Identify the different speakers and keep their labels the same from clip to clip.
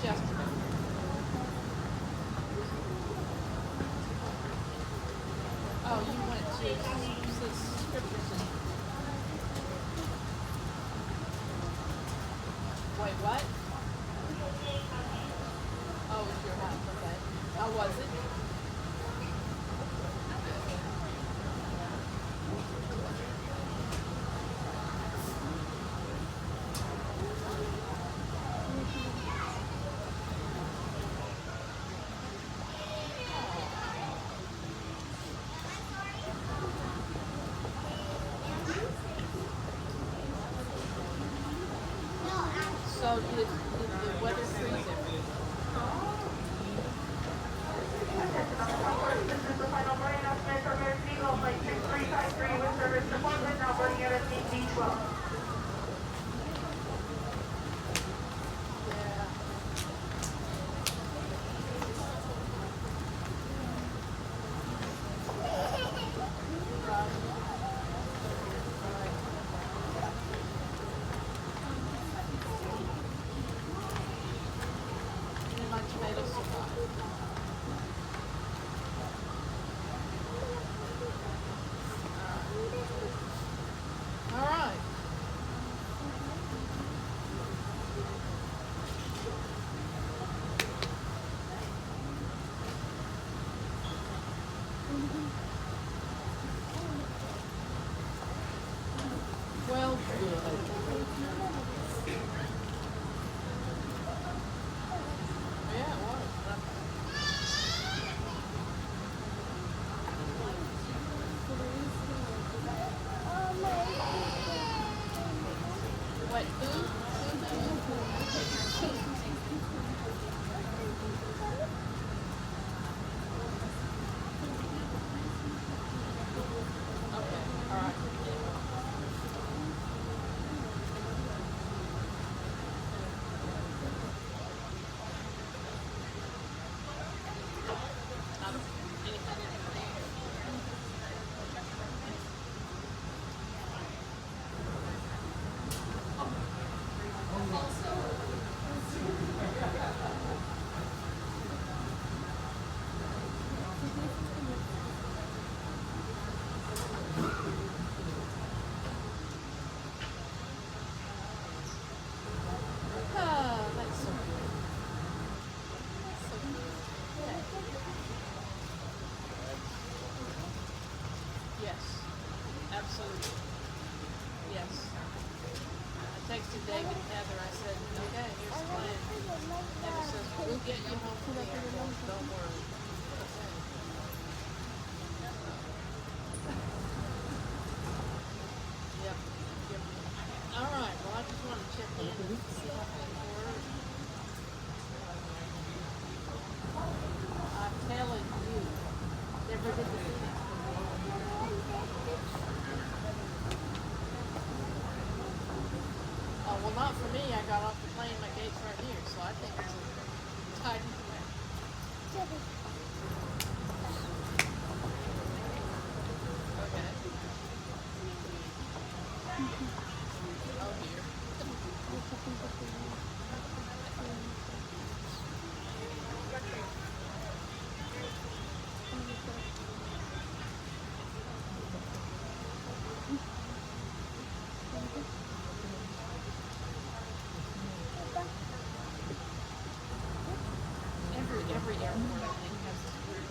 Speaker 1: yesterday. Oh, you went to scriptures and wait, what? Oh, it's your house, okay. How was it? So did the weather freeze it?
Speaker 2: This is the final boarding announcement for American Eagle Flight 6353 with service to Portland, now boarding out at D12.
Speaker 1: Yeah. And my tomatoes survived. All right. Well, good. Yeah, it was. Wait, okay, all right. That's so good. So good. Yes, absolutely. Yes. I texted David and Heather. I said, okay, here's the plan. Heather says, we'll get you home from the airport. Don't worry. Okay. Yep. Yep. All right. Well, I just want to check in and see how things were. I'm telling you, never did the Phoenix Oh, well, not for me. I got off the plane. My gate's right here, so I think it's a tight. Okay. Oh dear. Every airport I think has this weird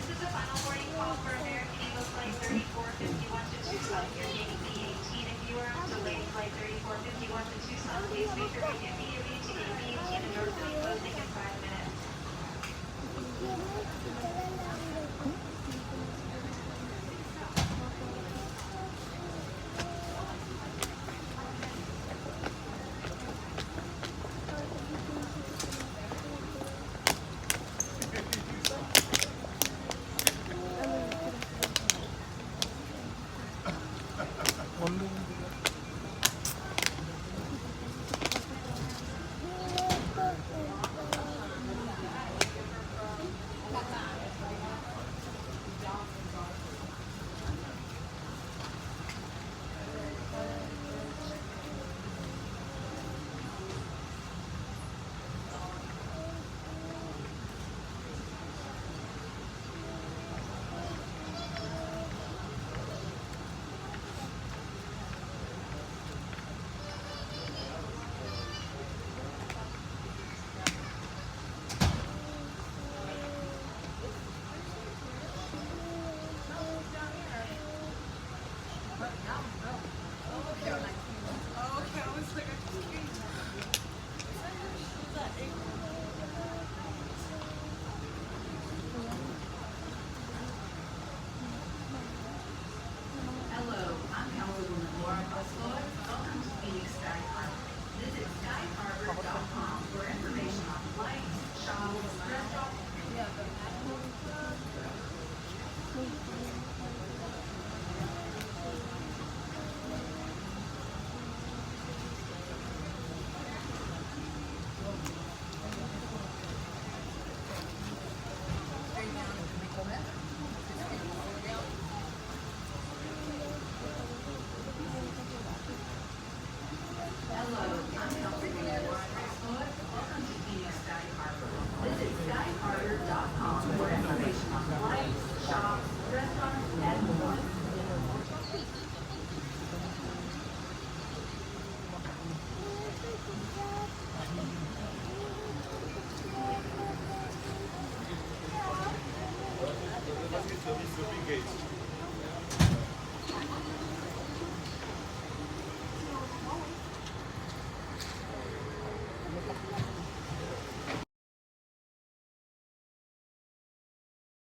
Speaker 2: This is the final boarding call for American Eagle Flight 3451 to Tucson. You're taking the 18. If you are on delayed Flight 3451 to Tucson, please make sure you get the